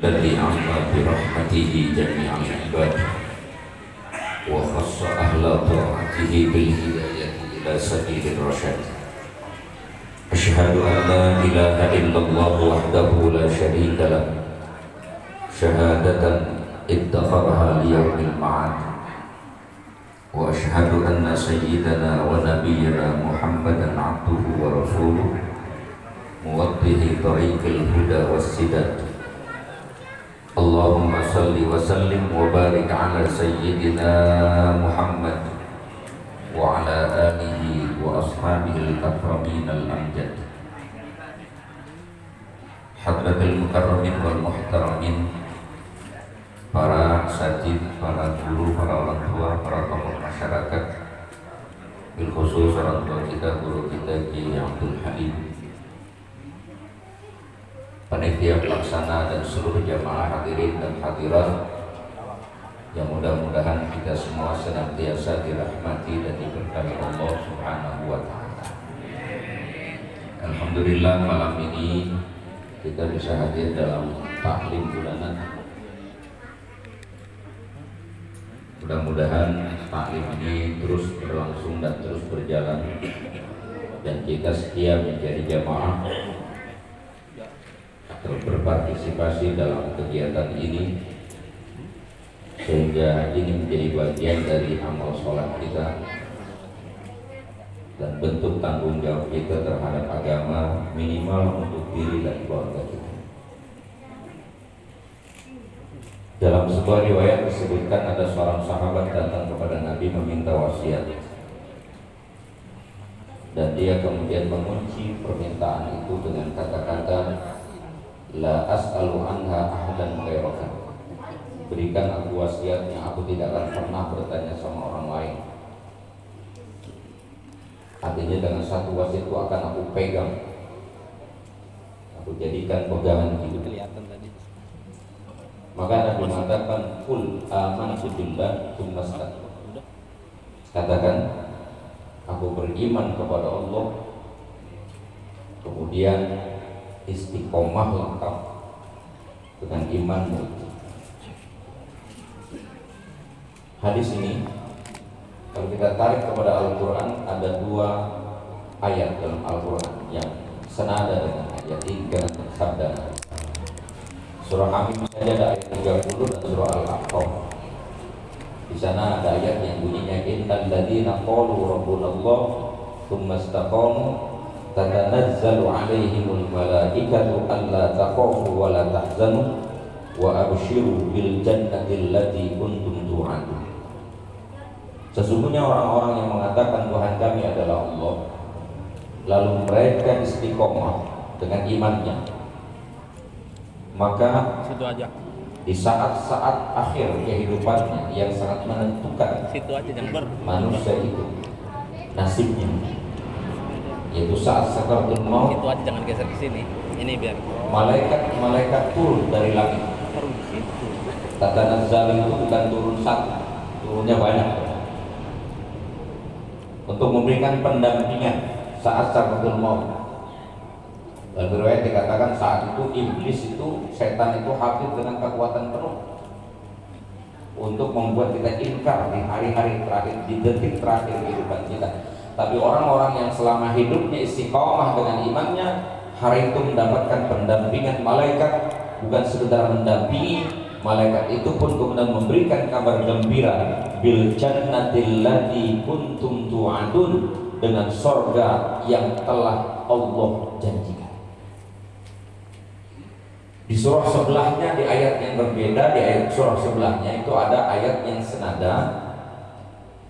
الذي عم برحمته جميع العباد وخص أهل طاعته بالهداية إلى سبيل الرشاد. أشهد أن لا إله إلا الله وحده لا شريك له شهادة ادخرها ليوم المعاد. وأشهد أن سيدنا ونبينا محمدا عبده ورسوله موضح طريق الهدى والسداد. اللهم صل وسلم وبارك على سيدنا محمد وعلى آله وأصحابه الأكرمين الأمجد. حضرة المكرمين والmuhtaramin, para sajid, para guru, para orang tua, para tokoh masyarakat, bil khusus orang tua kita, guru kita Ki Abdul Halim, panitia pelaksana dan seluruh jamaah hadirin dan hadirat yang mudah-mudahan kita semua senantiasa dirahmati dan diberkahi Allah Subhanahu wa taala. Alhamdulillah, malam ini kita bisa hadir dalam taklim bulanan. Mudah-mudahan taklim ini terus berlangsung dan terus berjalan, dan kita setia menjadi jamaah atau berpartisipasi dalam kegiatan ini, sehingga ini menjadi bagian dari amal sholat kita dan bentuk tanggung jawab kita terhadap agama, minimal untuk diri dan keluarga kita. Dalam sebuah riwayat disebutkan ada seorang sahabat datang kepada Nabi meminta wasiat, dan dia kemudian mengunci permintaan itu dengan kata-kata, la as'alu anha ahadan ghairaka. Berikan aku wasiatnya, aku tidak akan pernah bertanya sama orang lain. Artinya dengan satu wasiat itu akan aku pegang, aku jadikan pegangan hidup. Maka Nabi mengatakan, qul amantu billah tsumma istaqim. Katakan, aku beriman kepada Allah, kemudian istiqomah lengkap dengan imanmu. Hadis ini kalau kita tarik kepada Al-Quran, ada dua ayat dalam Al-Quran yang senada dengan ayat 3 sabda. Surah Hamim saja ada ayat 30 dan surah Al-Aqaf. Di sana ada ayat yang bunyinya, innal ladzina qalu rabbunallah tsumma istaqamu tatanazzalu alaihimul malaikatu alla takhafu wa la tahzanu wa abshiru bil jannati allati kuntum tu'adun. Sesungguhnya orang-orang yang mengatakan Tuhan kami adalah Allah, lalu mereka istiqomah dengan imannya, maka di saat-saat akhir kehidupannya yang sangat menentukan manusia itu nasibnya, yaitu saat sakaratul maut. Itu aja, jangan geser ke sini. Ini biar Malaikat turun dari langit. Tatanazzalu itu bukan turun satu, turunnya banyak, untuk memberikan pendampingan saat sakaratul maut. Dalam riwayat dikatakan saat itu iblis itu, setan itu hadir dengan kekuatan penuh untuk membuat kita ingkar di hari-hari terakhir, di detik terakhir kehidupan kita. Tapi orang-orang yang selama hidupnya istiqomah dengan imannya, hari itu mendapatkan pendampingan malaikat. Bukan sekedar mendampingi, malaikat itu pun kemudian memberikan kabar gembira, bil jannatil lati kuntum tu'adun, dengan sorga yang telah Allah janjikan. Di surah sebelahnya, di ayat yang berbeda, di ayat surah sebelahnya itu ada ayat yang senada,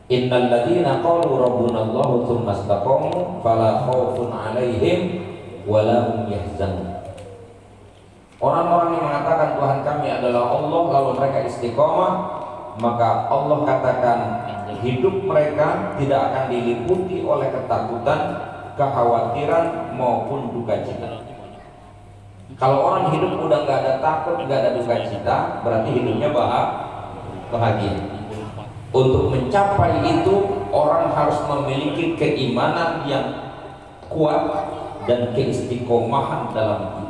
innal ladzina qalu rabbunallahu tsumma istaqamu fala khaufun 'alaihim wa la hum yahzanun. Orang-orang yang mengatakan Tuhan kami adalah Allah, lalu mereka istiqomah, maka Allah katakan hidup mereka tidak akan diliputi oleh ketakutan, kekhawatiran maupun duka cita. Kalau orang hidup udah nggak ada takut, nggak ada duka cita, berarti hidupnya bahagia. Untuk mencapai itu, orang harus memiliki keimanan yang kuat dan keistiqomahan dalam iman.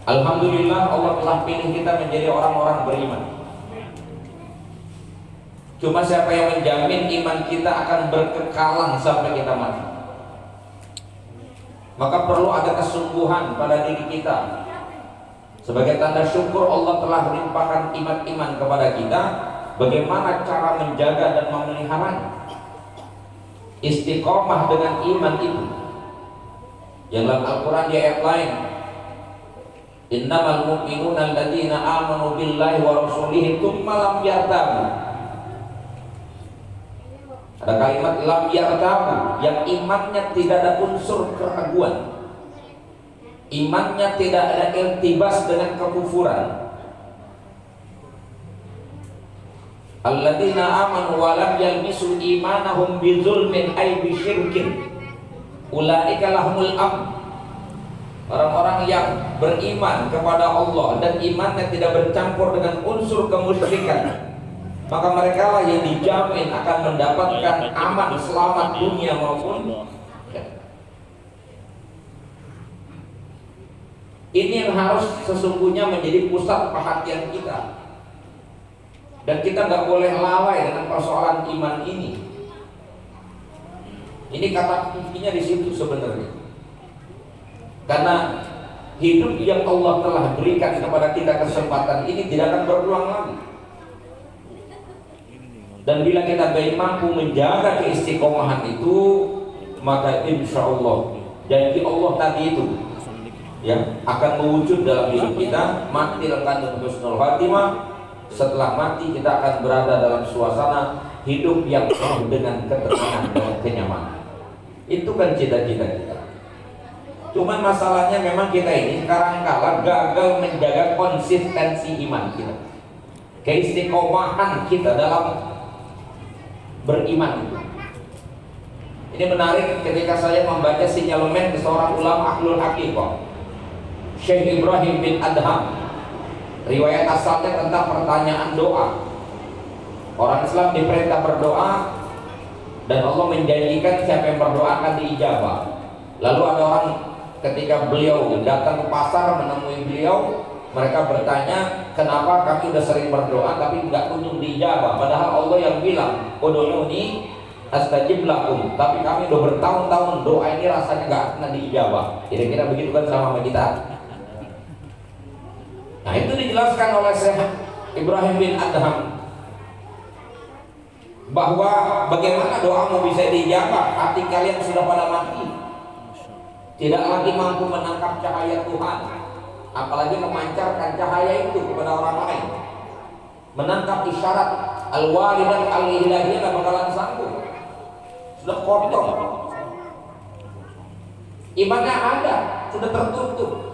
Alhamdulillah Allah telah pilih kita menjadi orang-orang beriman. Cuma siapa yang menjamin iman kita akan berkekalan sampai kita mati? Maka perlu ada kesungguhan pada diri kita. Sebagai tanda syukur Allah telah melimpahkan iman-iman kepada kita. Bagaimana cara menjaga dan memeliharanya? Istiqomah dengan iman itu. Yang dalam Al-Quran di ayat lain, innamal mu'minuna alladzina amanu billahi wa rasulihi tsumma lam yartabu. Ada kalimat lam yartabu, yang imannya tidak ada unsur keraguan, imannya tidak ada iltibas dengan kekufuran. Alladzina amanu wa lam yalbisu imanahum bizulmin ay bisyirkin ulaika lahumul amn. Orang-orang yang beriman kepada Allah dan imannya tidak bercampur dengan unsur kemusyrikan, maka mereka lah yang dijamin akan mendapatkan aman selamat dunia maupun akhirat. Ini yang harus sesungguhnya menjadi pusat perhatian kita, dan kita nggak boleh lalai dengan persoalan iman ini. Ini kata kuncinya di situ sebenarnya. Karena hidup yang Allah telah berikan kepada kita kesempatan ini tidak akan berulang lagi. Dan bila kita baik mampu menjaga keistiqomahan itu, maka insya Allah janji Allah tadi itu ya akan mewujud dalam hidup kita. Mati dalam kandung husnul khatimah. Setelah mati kita akan berada dalam suasana hidup yang penuh dengan ketenangan dan kenyamanan. Itu kan cita-cita kita. Cuman masalahnya memang kita ini sekarang kala gagal menjaga konsistensi iman kita, keistiqomahan kita dalam beriman. Ini menarik ketika saya membaca sinyalemen di seorang ulama ahlul haqiqah, Syekh Ibrahim bin Adham. Riwayat asalnya tentang pertanyaan doa. Orang Islam diperintah berdoa, dan Allah menjanjikan siapa yang berdoa akan diijabah. Lalu ada orang ketika beliau datang ke pasar menemui beliau, mereka bertanya, kenapa kami sudah sering berdoa tapi nggak kunjung diijabah? Padahal Allah yang bilang, ud'uuni astajib lakum. Tapi kami udah bertahun-tahun doa ini rasanya nggak pernah diijabah. Kira-kira begitu kan sama kita? Nah itu dijelaskan oleh Syekh Ibrahim bin Adham, bahwa bagaimana doamu bisa diijabah hati kalian sudah pada mati, tidak lagi mampu menangkap cahaya Tuhan, apalagi memancarkan cahaya itu kepada orang lain, menangkap isyarat al-walidat al-ilahiyah dan bakalan sanggup, sudah kotor, imannya ada, sudah tertutup.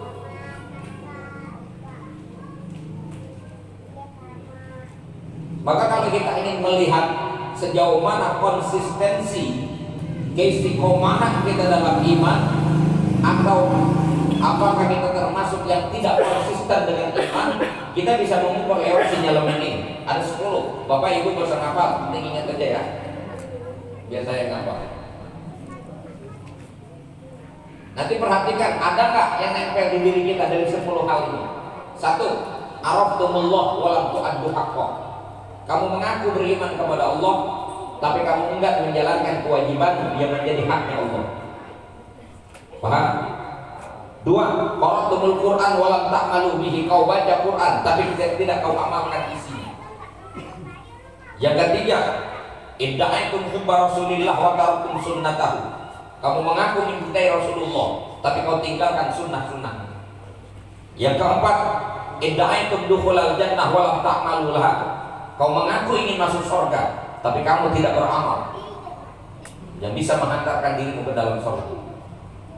Maka kalau kita ingin melihat sejauh mana konsistensi keistiqomahan kita dalam iman, atau apakah kita termasuk yang tidak konsisten dengan iman, kita bisa mengukur lewat sinyalemen ini. Ada 10. Bapak Ibu gak usah ngapal, penting ingat aja ya, biar saya ngapal. Nanti perhatikan, ada nggak yang nempel di diri kita dari 10 hal ini? 1. Araftumullah walam tu'addu haqqah. Kamu mengaku beriman kepada Allah, tapi kamu enggak menjalankan kewajiban yang menjadi haknya Allah. Paham? 2. Qara'tumul Qur'an walam ta'malu bihi. Kau baca Quran tapi tidak kau amalkan isinya. Yang ketiga, idda'aitum hubba Rasulillah wa taraktum sunnatahu. Kamu mengaku mencintai Rasulullah tapi kau tinggalkan sunnah-sunnah. Yang keempat, idda'aitum dukhulal jannah walam ta'malu laha. Kau mengaku ingin masuk surga tapi kamu tidak beramal yang bisa menghantarkan dirimu ke dalam surga.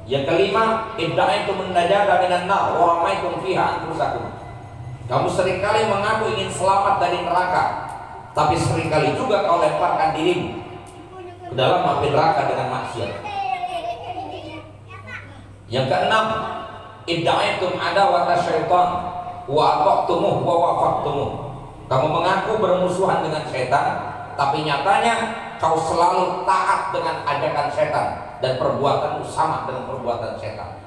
Yang kelima, idda'aitum an-najata minan nar wa ramaitum fiha anfusakum. Kamu seringkali mengaku ingin selamat dari neraka, tapi seringkali juga kau lemparkan dirimu ke dalam api neraka dengan maksiat. Yang keenam, idda'aitum adawata syaitan wa ata'tumuh wa wafaqtumuh. Kamu mengaku bermusuhan dengan setan, tapi nyatanya kau selalu taat dengan ajakan setan dan perbuatanmu sama dengan perbuatan setan.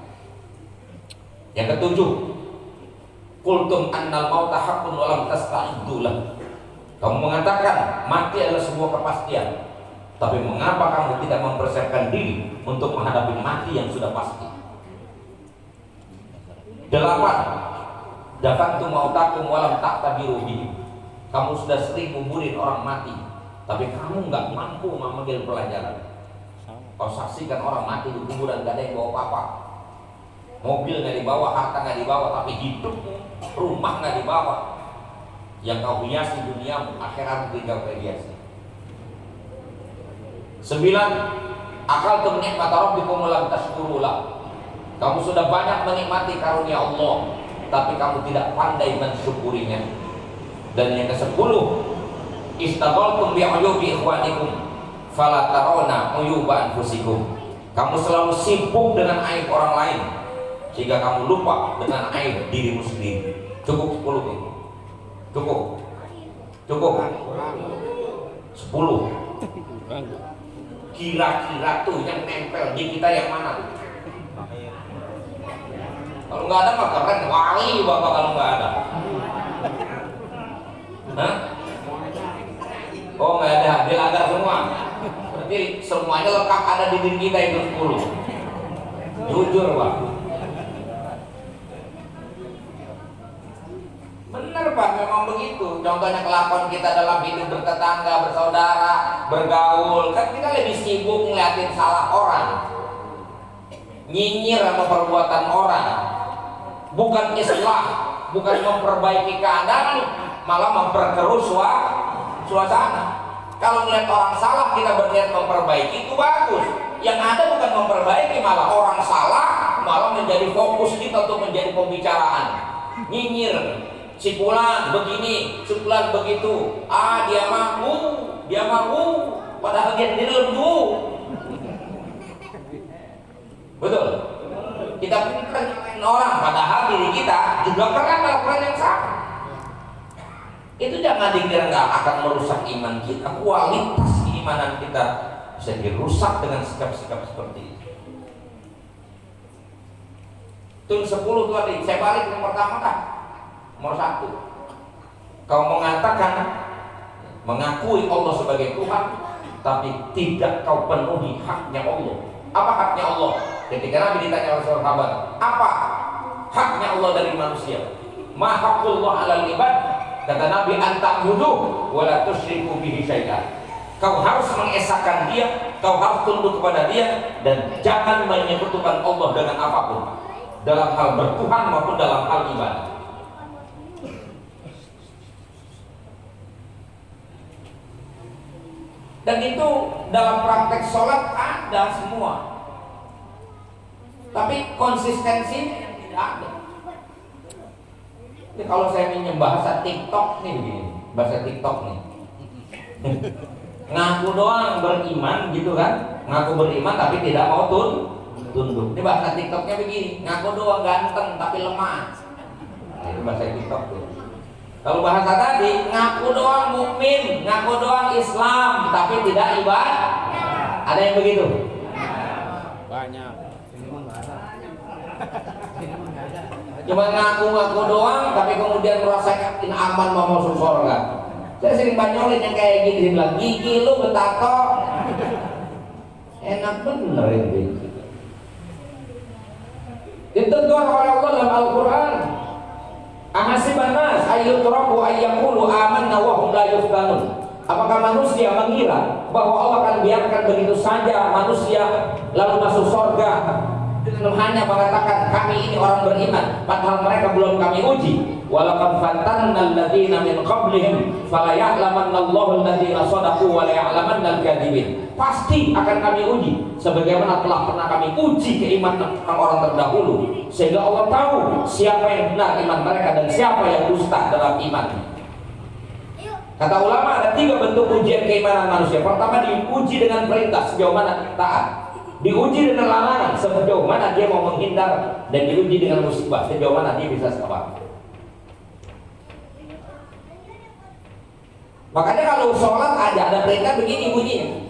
Yang ketujuh, Qultum annal mauta haqqun wa lam tasta'iddu lah. Kamu mengatakan mati adalah sebuah kepastian, tapi mengapa kamu tidak mempersiapkan diri untuk menghadapi mati yang sudah pasti? 8. Dafantum mautakum wa lam ta'tabiru bihi. Kamu sudah sering nguburin orang mati, tapi kamu nggak mampu mengambil pelajaran. Kau saksikan orang mati di kuburan, gak ada yang bawa apa-apa. Mobil nggak dibawa, harta nggak dibawa, tapi hidupmu, rumah nggak dibawa. Yang kau hiasi duniamu, akhirat tinggal kau hiasi. 9. Akaltum nikmata rabbikum wa lam tashkurulah. Kamu sudah banyak menikmati karunia Allah, tapi kamu tidak pandai mensyukurinya. Dan yang ke-10, istaghaltum bi'uyubi ikhwanikum fala tarawna uyuba anfusikum. Kamu selalu sibuk dengan aib orang lain sehingga kamu lupa dengan aib dirimu sendiri. Cukup 10 ini. Cukup 10. Kira-kira tuh yang nempel di kita yang mana tuh? Kalau nggak ada mah keren, wali bapak kalau nggak ada. Hah? Oh nggak ada, dia ada semua. Berarti semuanya lengkap ada di diri kita itu 10. Jujur Pak. Benar Pak, memang begitu. Contohnya kelakuan kita dalam hidup bertetangga, bersaudara, bergaul, kan kita lebih sibuk ngeliatin salah orang, nyinyir sama perbuatan orang, bukan islah, bukan memperbaiki keadaan, malah memperkeruh suasana. Kalau melihat orang salah kita berniat memperbaiki itu bagus. Yang ada bukan memperbaiki, malah orang salah malah menjadi fokus kita untuk menjadi pembicaraan. Nyinyir, si fulan begini, si fulan begitu. Dia mau, padahal dia lembu. Betul. Kita pintar nyalain orang, padahal diri kita juga pernah melakukan yang sama. Itu jangan dikira nggak akan merusak iman kita. Kualitas keimanan kita bisa dirusak dengan sikap-sikap seperti itu. Itu 10 tadi. Saya balik yang pertama kan. Nomor 1. Kau mengatakan mengakui Allah sebagai Tuhan, tapi tidak kau penuhi haknya Allah. Apa haknya Allah? Ketika Nabi ditanya oleh sahabat, apa haknya Allah dari manusia? Ma haqqullah 'alal ibad? Kata Nabi, anta'budu wa la tusyriku bihi syai'an. Kau harus mengesahkan dia, kau harus tunduk kepada dia, dan jangan menyekutukan Allah dengan apapun, dalam hal bertuhan maupun dalam hal ibadah. Dan itu dalam praktek sholat ada semua, tapi konsistensinya yang tidak ada. Jadi kalau saya minjem bahasa TikTok nih begini, bahasa TikTok nih, ngaku doang beriman gitu kan, ngaku beriman tapi tidak mau tunduk. Ini bahasa TikToknya begini, ngaku doang ganteng tapi lemah. Nah, itu bahasa TikTok tuh. Kalau bahasa tadi, ngaku doang mukmin, ngaku doang Islam tapi tidak ibadah. Ada yang begitu? Banyak. Cuma ngaku-ngaku doang, tapi kemudian merasa yakin aman mau masuk surga. Saya sering banyolin yang kayak gini, dia bilang, gigi lu betato. Enak bener ini. Ditentukan oleh Allah dalam Al-Quran. Ahasiban nas ayyutraku ayyaqulu amanna wa hum la yuftanun. Apakah manusia mengira bahwa Allah akan biarkan begitu saja manusia lalu masuk surga dengan hanya mengatakan kami ini orang beriman, padahal mereka belum kami uji. Walaqad fatanna alladziina min qablihim fala ya'lamanna Allahu alladziina shadaqu wa la ya'lamanna al-kadzibin. Pasti akan kami uji sebagaimana telah pernah kami uji keimanan orang terdahulu, sehingga Allah tahu siapa yang benar iman mereka dan siapa yang dusta dalam iman. Kata ulama ada 3 bentuk ujian keimanan manusia. Pertama, diuji dengan perintah sejauh mana taat, diuji dengan larangan sejauh mana dia mau menghindar, dan diuji dengan musibah sejauh mana dia bisa sabar. Makanya kalau sholat ada perintah begini bunyinya,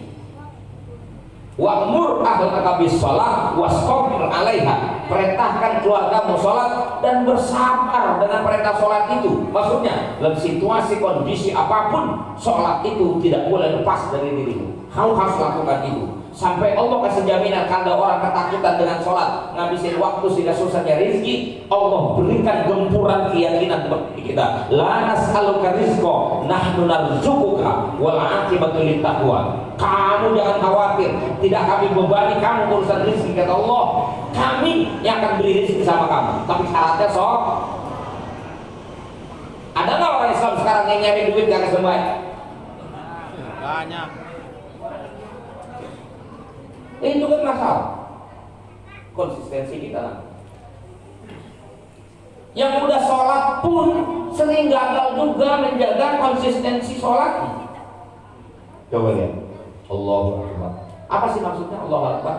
wa'mur ahlaka bis shalah wasqabir 'alaiha. Perintahkan keluargamu sholat dan bersabar dengan perintah sholat itu. Maksudnya dalam situasi kondisi apapun, sholat itu tidak boleh lepas dari dirimu. Kamu harus lakukan itu sampai Allah kasih jaminan. Kalau orang ketakutan dengan sholat, ngabisin waktu sehingga susah nyari rezeki, Allah berikan gempuran keyakinan bagi kita. La nas'aluka rizqa nahnu narzuquka wal 'aqibatu littaqwa. Kamu jangan khawatir, tidak kami bebani kamu urusan rezeki, kata Allah. Kami yang akan beri rezeki sama kamu, tapi syaratnya ada nggak orang Islam sekarang yang nyari duit gak kesembahan? Banyak. Itu kan masalah konsistensi kita. Yang udah sholat pun sering gagal juga menjaga konsistensi sholatnya. Coba lihat, Allahu Akbar. Apa sih maksudnya Allahu Akbar?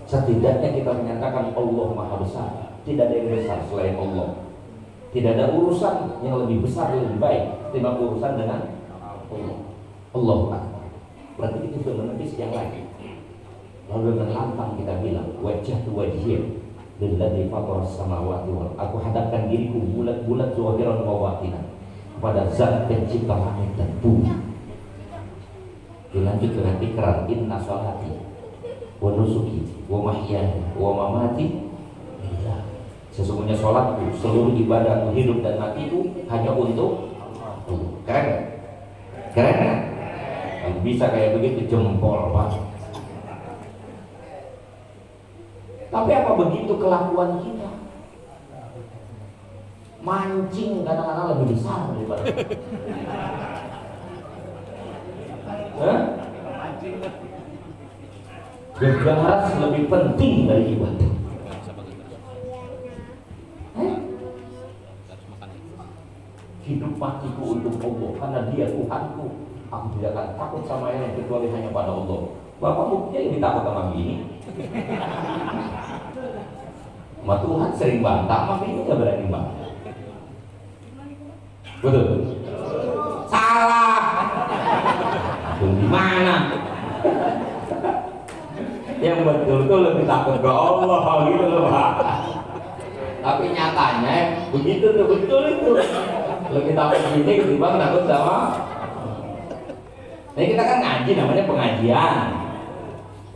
Setidaknya kita menyatakan Allah Maha Besar, tidak ada yang besar selain Allah. Tidak ada urusan yang lebih besar, lebih baik ketimbang urusan dengan Allah. Allahu Akbar. Berarti itu sudah menepis yang lain. Lalu dengan lantang kita bilang, wajhatu wajhiyya lilladzi fataras samawati wal ardh. Aku hadapkan diriku bulat-bulat zahiran wa batinan kepada Zat pencipta langit dan bumi. Dilanjut dengan ikrar, inna sholati wa nusuki wa mahyaya wa mamati lillah. Sesungguhnya sholatku, seluruh ibadahku, hidup dan matiku hanya untuk Allah. Keren? Keren? Kalau bisa kayak begitu jempol Pak. Tapi apa begitu kelakuan kita? Mancing kadang-kadang lebih besar daripada Gegaras lebih penting dari ibadah. Hidup matiku untuk Allah, karena Dia Tuhanku. Aku tidak akan takut sama yang kecuali hanya pada Allah. Bapak buktinya ini takut sama gini. Sama Tuhan sering bantah, sama ini gak berani bantah. Betul? Salah. Betul di mana? Yang betul tuh lebih takut ke Allah, gitu loh Pak. Tapi nyatanya begitu tuh, betul itu. Lebih takut gini ketimbang takut sama. Nah kita kan ngaji, namanya pengajian.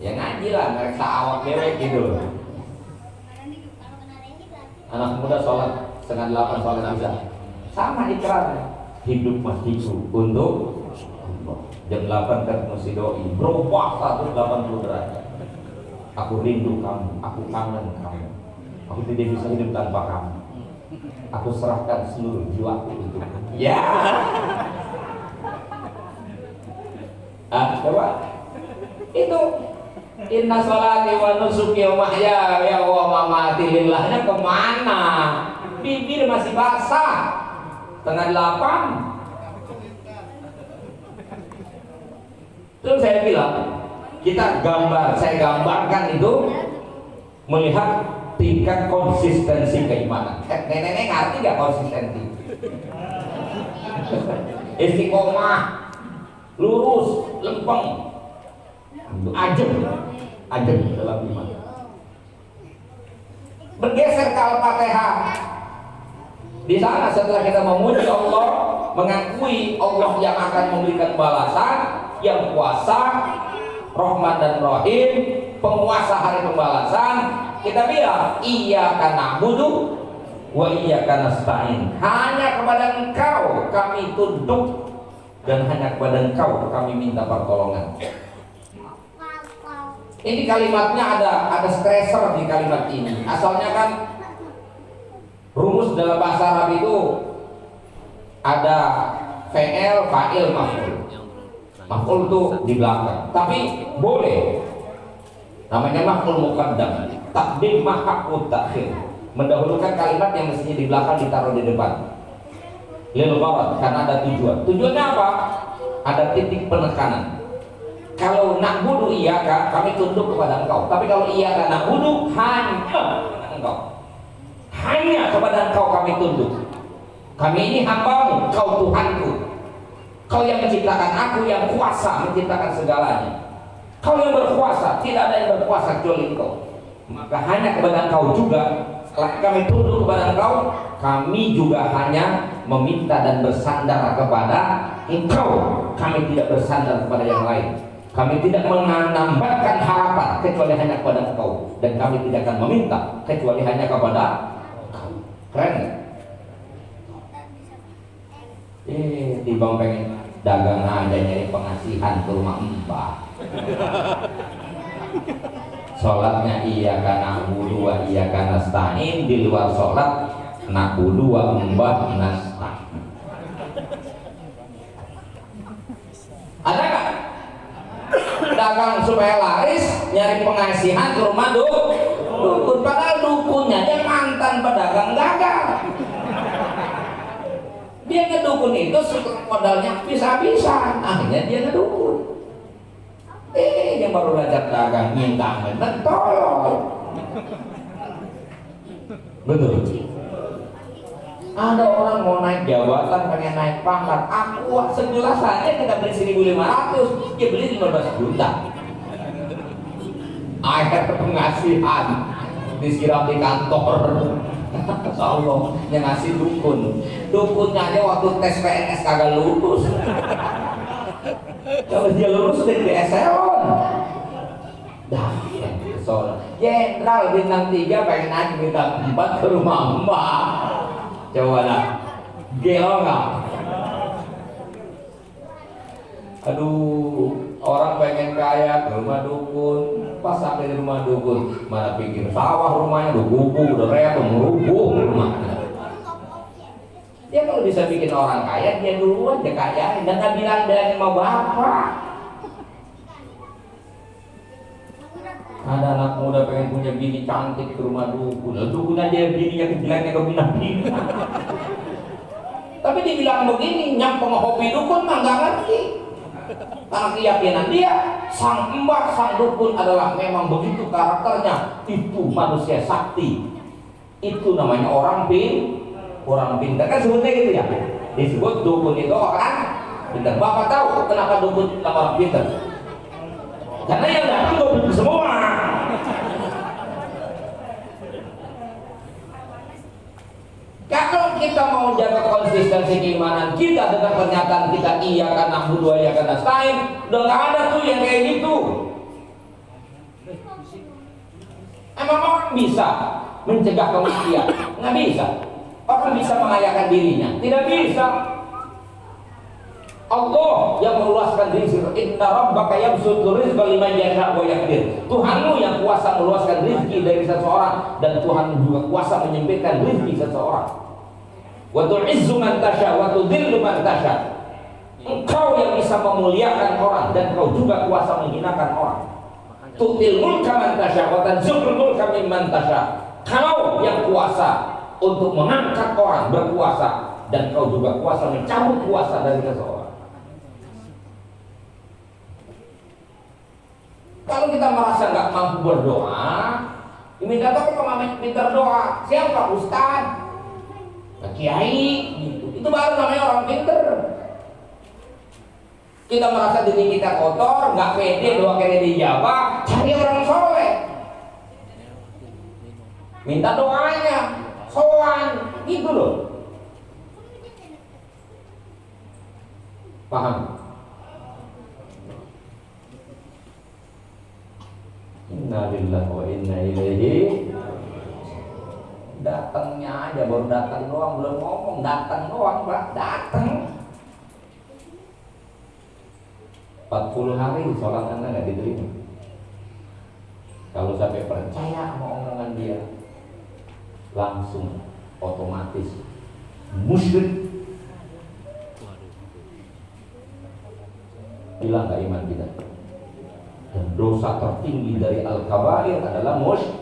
Ya ngaji lah, nggak awak dewek gitu. Anak muda sholat setengah 8 sholat bisa. Sama ikrar, hidup matiku untuk Allah. Jam 8 kan mesti doi, berubah 180 derajat. Aku rindu kamu, aku kangen kamu. Aku tidak bisa hidup tanpa kamu. Aku serahkan seluruh jiwaku untukmu. Ya. Coba itu inna sholati wa nusuki wa mahyaya wa mamati lillahnya kemana? Bibir masih basah. Setengah 8. Terus saya bilang, saya gambarkan itu melihat tingkat konsistensi keimanan. Nenek-nenek ngerti gak konsistensi? Istiqomah, lurus, lempeng, ajem dalam iman. Bergeser ke Al-Fatihah. Di sana setelah kita memuji Allah, mengakui Allah yang akan memberikan balasan, yang kuasa, Rahman dan Rahim, penguasa hari pembalasan, kita bilang iyyaka na'budu wa iyyaka nasta'in. Hanya kepada Engkau kami tunduk dan hanya kepada Engkau kami minta pertolongan. Ini kalimatnya ada stressor di kalimat ini. Asalnya kan rumus dalam bahasa Arab itu ada fi'il, fa'il, maf'ul. Maf'ul itu di belakang. Tapi boleh. Namanya maf'ul muqaddam. Taqdim ma haqqut ta'khir. Mendahulukan kalimat yang mestinya di belakang ditaruh di depan. Lil gharad, karena ada tujuan. Tujuannya apa? Ada titik penekanan. Kalau na'budu iyyaka, kami tunduk kepada Engkau. Tapi kalau iyyaka na'budu, hanya kepada Engkau. Hanya kepada Engkau kami tunduk. Kami ini hambamu, Kau Tuhanku. Kau yang menciptakan aku, yang kuasa menciptakan segalanya. Kau yang berkuasa, tidak ada yang berkuasa kecuali Engkau. Maka hanya kepada Engkau juga kami tunduk kepada Engkau, kami juga hanya meminta dan bersandar kepada Engkau. Kami tidak bersandar kepada yang lain. Kami tidak menambahkan harapan kecuali hanya kepada Engkau, dan kami tidak akan meminta kecuali hanya kepada Engkau. Keren gak? Timbang pengen dagang aja nyari pengasihan ke rumah mbah. Sholatnya iya karena wudu wa iya karena nasta'in, di luar sholat na'budu wa mbah nasta'in. Ada gak? Dagang supaya laris, nyari pengasihan ke rumah dukun, padahal dukunnya dia mantan pedagang gagal. Dia ngedukun itu modalnya bisa-bisa, akhirnya dia ngedukun. Yang baru belajar dagang minta tolong. Betul. Ada orang mau naik jabatan, pengen naik pangkat, aku segelas aja kita beli 1.500, dia beli 15 juta. Akhir pengasihan disiram di kantor. Allah yang ngasih dukunnya aja waktu tes PNS kagak lulus. Kalau dia lulus udah di eselon. Dah, Jenderal bintang 3 pengen naik bintang 4 ke rumah mbak. Coba lah, gelo nggak? Aduh, orang pengen kaya ke rumah dukun, pas sampai di rumah dukun, mana pikir sawah rumahnya udah gugup, udah reak, merubuh rumahnya. Dia kalau bisa bikin orang kaya, dia duluan dia kayain, dan nggak bilang-bilangin sama bapak. Ada anak muda pengen punya bini cantik ke rumah dukun, dukun aja bininya kebilangnya kebina-bina. Tapi dibilang begini, nyampeng hobi dukun mah nggak ngerti. Karena keyakinan dia, sang mbak, sang dukun adalah memang begitu karakternya. Itu manusia sakti. Itu namanya orang pintar. Kan sebutnya gitu ya. Disebut dukun itu orang pintar. Bapak tahu kenapa dukun itu orang pintar? Karena yang datang goblok semua. Kalau kita mau jaga konsistensi keimanan kita dengan pernyataan kita iya karena na'budu wa iya karena nasta'in, udah nggak ada tuh yang kayak gitu. Emang orang bisa mencegah kematian? Nggak bisa. Orang bisa mengayakan dirinya? Tidak bisa. Allah yang meluaskan rizki. Inna rabbaka yabsutu rizqa liman yasha' wa yaqdir. Tuhanmu yang kuasa meluaskan rizki dari seseorang, dan Tuhan juga kuasa menyempitkan rizki seseorang. Wa tu'izzu man tasha wa tudhillu man tasha. Engkau yang bisa memuliakan orang, dan Engkau juga kuasa menghinakan orang. Tu'til mulka man tasha wa tanzi'ul mulka mimman tasha. Kau yang kuasa untuk mengangkat orang, berkuasa, dan Kau juga kuasa mencabut kuasa dari seseorang. Kalau kita merasa nggak mampu berdoa, minta tolong pintar doa. Siapa? Ustaz, kiai, gitu. Itu baru namanya orang pintar. Kita merasa diri kita kotor, nggak pede, doa kira dijawab, cari orang soleh. Minta doanya, sowan, gitu loh. Paham? Inna lillahi wa inna ilaihi. Datangnya aja baru datang doang, belum ngomong, datang doang, Pak, datang. 40 hari sholat Anda nggak diterima. Kalau sampai percaya sama omongan dia, langsung otomatis musyrik. Hilang nggak iman kita? Dan dosa tertinggi dari al-kabair adalah musyrik.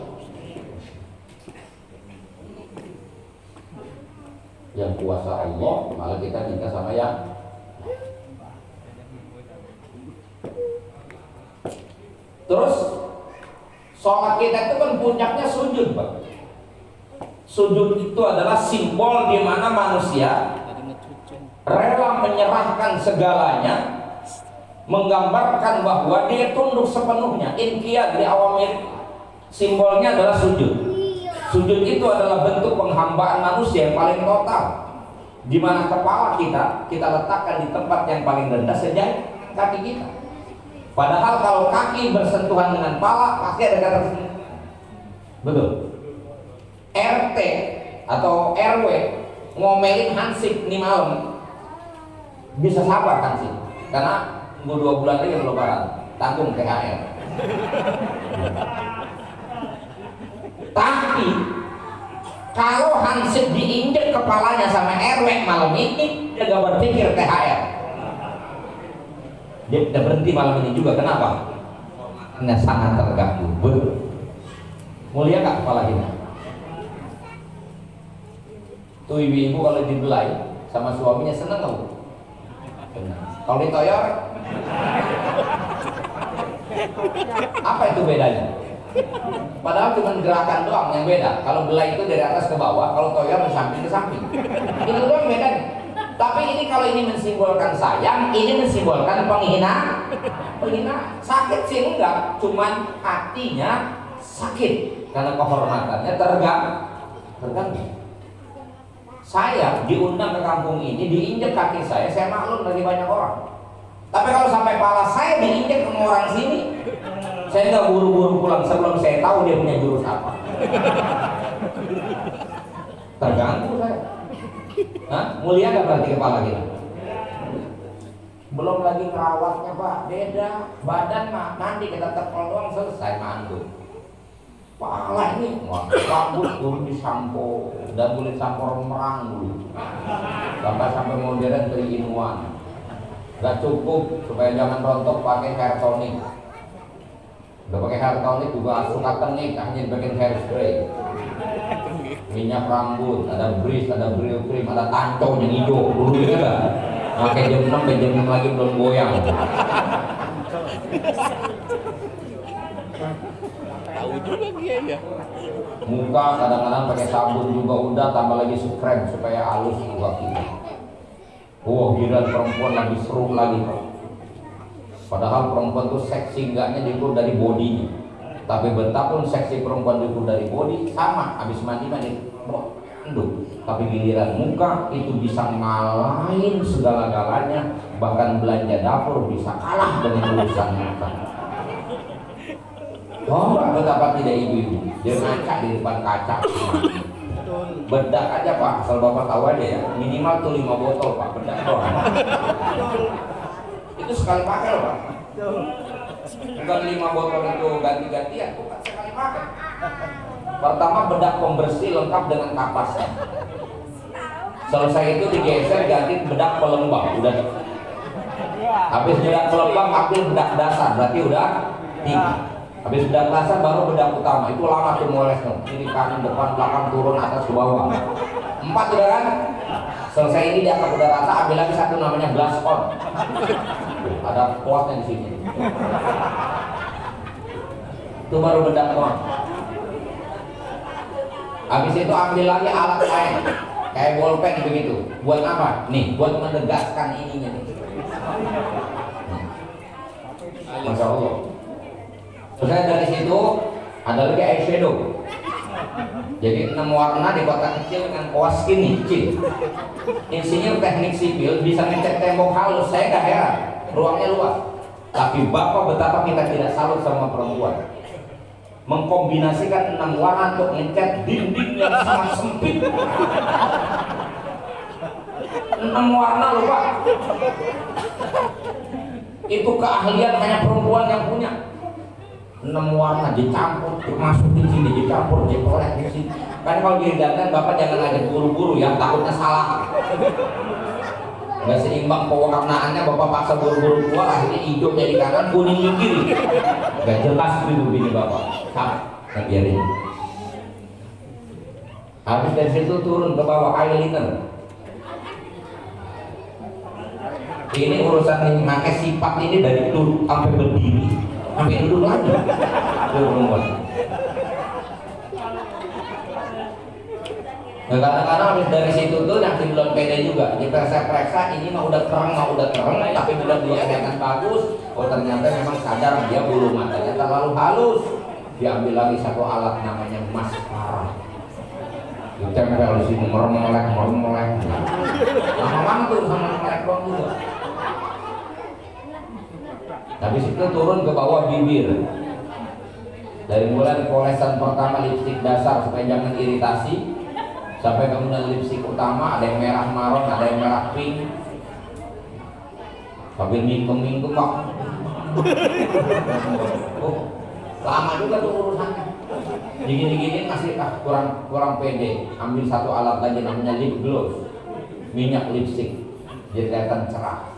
Yang kuasa Allah, malah kita minta sama yang terus. Sholat kita itu kan puncaknya sujud, Pak. Sujud itu adalah simbol di mana manusia rela menyerahkan segalanya, menggambarkan bahwa dia tunduk sepenuhnya. Inqiyad di awamir, simbolnya adalah sujud. Sujud itu adalah bentuk penghambaan manusia yang paling total, di mana kepala kita letakkan di tempat yang paling rendah sejak kaki kita. Padahal kalau kaki bersentuhan dengan kepala pasti ada kata betul. RT atau RW ngomelin Hansip nih malam bisa sabar Hansip, karena 2 bulan lagi lebaran tanggung THR. Tapi kalau Hansip diinjek kepalanya sama RW malam ini, dia gak berpikir THR. Dia udah berhenti malam ini juga. Kenapa? Karena sangat terganggu. Mulia gak kepala kita? Tuh ibu-ibu kalau dibelai sama suaminya seneng gak? Kalau ditoyor, apa itu bedanya? Padahal cuma gerakan doang yang beda. Kalau belai itu dari atas ke bawah, kalau toyor dari samping ke samping. Itu doang bedanya. Tapi ini kalau ini mensimbolkan sayang, ini mensimbolkan penghina. Sakit sih enggak, cuman hatinya sakit karena kehormatannya terganggu. Saya diundang ke kampung ini, diinjek kaki saya maklum dari banyak orang. Tapi kalau sampai kepala saya diinjek sama orang sini, saya nggak buru-buru pulang sebelum saya tahu dia punya jurus apa. Terganggu saya. Hah? Mulia nggak berarti kepala kita? Belum lagi kerawatnya Pak, beda. Badan mah nanti kita tepel doang selesai mandu. Kepala ini, wah, rambut turun di sampo dan kulit sampo merang dulu. Sampai modern 3-in-1. Gak cukup supaya jangan rontok pakai hair tonic. Udah pakai hair tonic juga suka kenik, hanya bikin hairspray. Minyak rambut, ada bris, ada Brill cream, ada tanco yang hijau. Dulu ini enggak? Pakai jam 6 sampai jam 6 lagi belum goyang. Tahu juga dia ya. Muka kadang-kadang pakai sabun juga udah, tambah lagi scrub supaya halus muka kita. Giliran perempuan lagi seru lagi. Padahal perempuan tuh seksi enggaknya diukur dari bodinya. Tapi betapun seksi perempuan diukur dari body sama, habis mandi enduk. Tapi giliran muka itu bisa ngalahin segala-galanya, bahkan belanja dapur bisa kalah dengan urusan muka. Betapa tidak ibu-ibu, dia ngaca di depan kaca. Bedak aja Pak, asal Bapak tahu aja ya, minimal tuh 5 botol Pak, bedak doang. Itu sekali pakai loh Pak. Bukan 5 botol itu ganti-gantian, bukan sekali pakai. Pertama bedak pembersih lengkap dengan kapasnya. Selesai itu digeser ganti bedak pelembab, udah. Habis bedak pelembab ambil bedak dasar, berarti udah 3. Habis bedak dasar baru bedak utama, itu lama tuh ngolesnya, kiri kanan depan belakang turun atas ke bawah. 4 udah kan? Selesai ini dia udah rata, ambil lagi 1 namanya blush on. Ada kuatnya di sini. Itu baru bedak doang. Habis itu ambil lagi alat lain, kayak bolpen begitu. Buat apa? Nih, buat menegaskan ininya nih. Masya Allah. Terus dari situ ada lagi eyeshadow. Jadi 6 warna di kotak kecil dengan kaos skinny kecil. Insinyur teknik sipil bisa ngecat tembok halus, saya nggak heran, ruangnya luas. Tapi Bapak betapa kita tidak salut sama perempuan, mengkombinasikan 6 warna untuk ngecat dinding yang sangat sempit. 6 warna loh Pak. Itu keahlian hanya perempuan yang punya. 6 warna dicampur, masuk di sini, dicampur, dikolek di sini. Kan kalau didandan Bapak jangan ngajak buru-buru ya, takutnya salah. Gak seimbang pewarnaannya, Bapak paksa buru-buru keluar, akhirnya hijau jadi kanan, kuning di kiri. Gak jelas itu begini Bapak. Nah, biarin. Habis dari situ turun ke bawah eyeliner. Ini urusan ini, pakai sifat ini dari duduk sampai berdiri, sampai duduk lagi. Nah, kadang-kadang habis dari situ tuh yang belum pede juga, diperiksa-periksa ini mah udah keren, tapi udah kelihatan bagus. Oh ternyata memang sadar dia bulu matanya terlalu halus. Diambil lagi 1 alat namanya maskara. ditempel di sini merem-melek. Lama-lama tuh sama melek doang juga. Habis itu turun ke bawah bibir. Dari mulai polesan pertama lipstik dasar supaya jangan iritasi, sampai kemudian lipstik utama, ada yang merah maron, ada yang merah pink. Sambil mingkem Pak. Oh, lama juga tuh urusannya. Dingin masih kurang pede. Ambil satu alat lagi namanya lip gloss, minyak lipstick, jadi kelihatan cerah.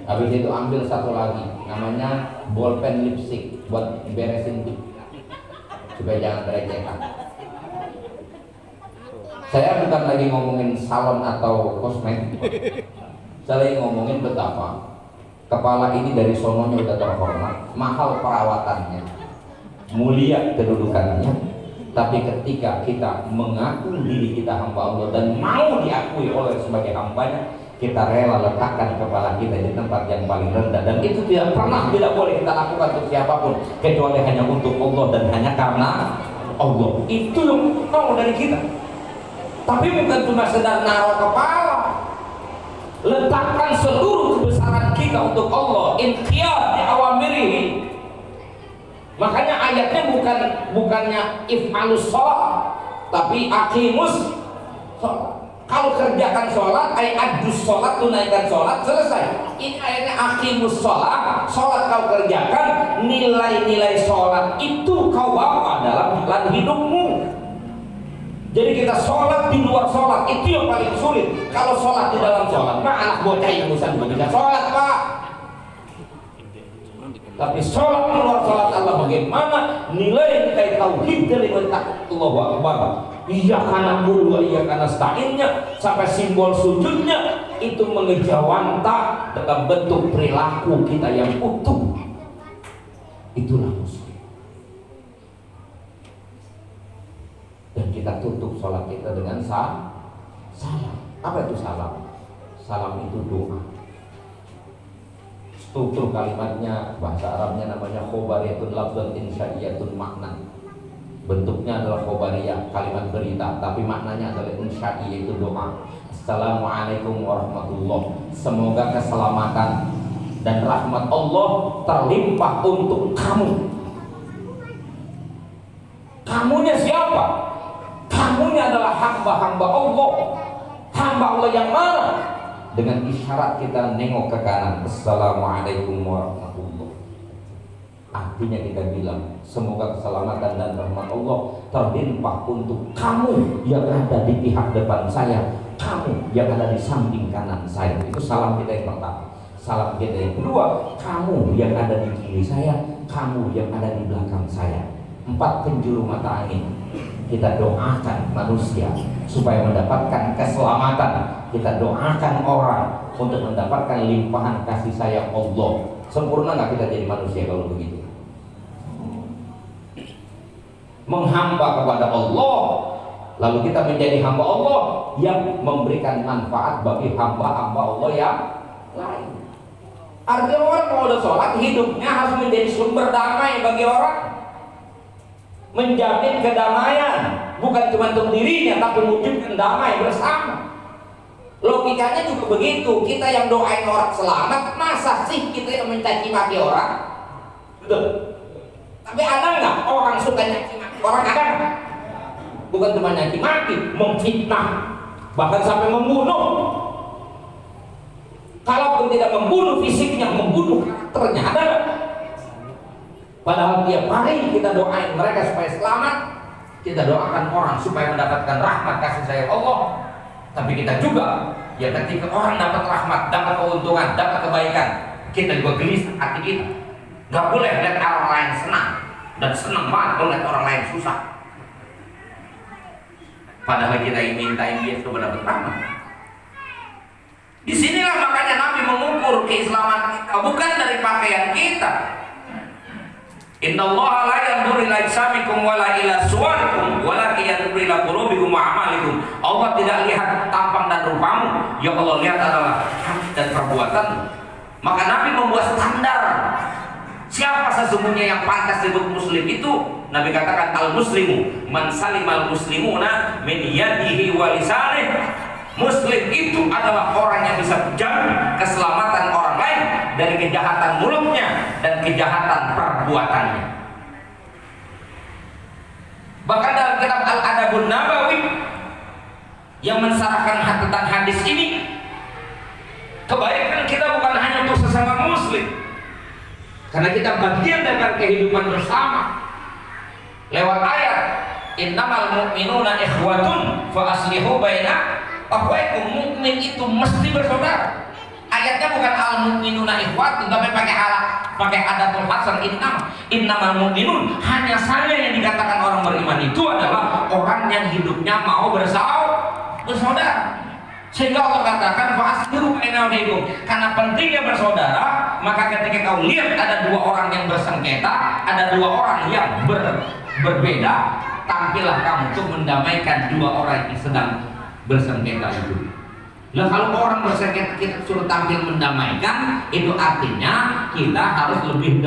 Habis itu ambil satu lagi namanya bolpen lipstick buat beresin lip supaya jangan berejekan. Saya bukan lagi ngomongin salon atau kosmetik, saya lagi ngomongin betapa kepala ini dari sononya udah terhormat, mahal perawatannya, mulia kedudukannya, tapi ketika kita mengaku diri kita hamba Allah dan mau diakui oleh sebagai hambanya, kita rela letakkan kepala kita di tempat yang paling rendah, dan itu tidak boleh kita lakukan untuk siapapun kecuali hanya untuk Allah dan hanya karena Allah. Itu yang mau dari kita. Tapi bukan cuma sedang naruh kepala, letakkan seluruh kebesaran kita untuk Allah, inqiyad di awamirihi. Makanya ayatnya bukannya if'alus sholat, tapi aqimus sholat. Kalau kerjakan sholat, adus sholat, tunaikan sholat, selesai. Ini ayatnya aqimus sholat, sholat kau kerjakan, nilai-nilai sholat itu kau bawa dalam jalan hidupmu. Jadi kita sholat di luar sholat itu yang paling sulit. Kalau sholat di dalam sholat, anak bocah yang bisa sholat Pak. Tapi sholat di luar sholat Allah bagaimana? Nilai tauhid dari Allahu Akbar. Iya karena guru, iya karena sta'innya, sampai simbol sujudnya itu mengejawantah dalam bentuk perilaku kita yang utuh. Itulah muslim. Dan kita tutup sholat kita dengan salam. Apa itu salam? Salam itu doa. Struktur kalimatnya bahasa Arabnya namanya khobariyatun lafzan insya'iyatun maknan. Bentuknya adalah khobariyah, kalimat berita, tapi maknanya adalah insya'i, yaitu doa. Assalamualaikum warahmatullahi. Semoga keselamatan dan rahmat Allah terlimpah untuk kamu. Kamunya siapa? Kamunya adalah hamba-hamba Allah, hamba Allah yang mana? Dengan isyarat kita nengok ke kanan, Assalamualaikum warahmatullahi. Artinya kita bilang, semoga keselamatan dan rahmat Allah terlimpah untuk kamu yang ada di pihak depan saya, kamu yang ada di samping kanan saya. Itu salam kita yang pertama. Salam kita yang kedua, kamu yang ada di kiri saya, kamu yang ada di belakang saya. 4 penjuru mata angin. Kita doakan manusia supaya mendapatkan keselamatan. Kita doakan orang untuk mendapatkan limpahan kasih sayang Allah. Sempurna nggak kita jadi manusia kalau begitu? Menghamba kepada Allah, lalu kita menjadi hamba Allah yang memberikan manfaat bagi hamba-hamba Allah yang lain. Artinya orang kalau udah sholat, hidupnya harus menjadi sumber damai bagi orang, menjamin kedamaian, bukan cuma untuk dirinya tapi wujudkan damai bersama. Logikanya juga begitu. Kita yang doain orang selamat, masa sih kita yang mencaci maki orang? Betul. Tapi ada nggak orang suka nyaci maki orang? Ada nggak? Bukan cuma nyaci maki, memfitnah, bahkan sampai membunuh. Kalaupun tidak membunuh fisiknya, membunuh karakternya, ada nggak? Padahal tiap hari kita doain mereka supaya selamat, kita doakan orang supaya mendapatkan rahmat kasih sayang Allah. Tapi kita juga, ya ketika orang dapat rahmat, dapat keuntungan, dapat kebaikan, kita juga gelisah hati kita. Gak boleh lihat orang lain senang, dan senang banget melihat orang lain susah. Padahal kita ingin mintain dia supaya dapat rahmat. Disinilah makanya Nabi mengukur keislaman kita bukan dari pakaian kita. Innallaha la yanzuru ila ajsamikum wala ila suwarikum walakin yanzuru ila qulubikum wa a'malikum. Allah tidak lihat tampang dan rupamu, yang Allah lihat adalah hati dan perbuatan. Maka Nabi membuat standar Siapa sesungguhnya yang pantas disebut muslim itu? Nabi katakan al-muslimu man salimal muslimuna min yadihi wa lisanih. Muslim itu adalah orang yang bisa menjamin keselamatan orang lain dari kejahatan mulutnya dan kejahatan perbuatannya. Bahkan dalam kitab Al-Adabun Nabawi yang mensarahkan tentang hadis ini, kebaikan kita bukan hanya untuk sesama muslim, karena kita bagian dari kehidupan bersama. Lewat ayat innamal mu'minuna ikhwatun fa aslihu baina akhwaikum. Mukmin itu mesti bersaudara. Ayatnya bukan al mu'minuna ikhwatun, tapi pakai adatul hasr innamal mu'minun. Hanya saja yang dikatakan orang beriman itu adalah orang yang hidupnya mau bersaudara. Sehingga Allah katakan fa'aslihu baina akhwaikum. Karena pentingnya bersaudara, maka ketika kau lihat ada dua orang yang bersengketa, ada dua orang yang berbeda, tampillah kamu untuk mendamaikan dua orang yang sedang bersengketa itu. Nah, kalau orang bersengketa kita suruh tampil mendamaikan, itu artinya kita harus lebih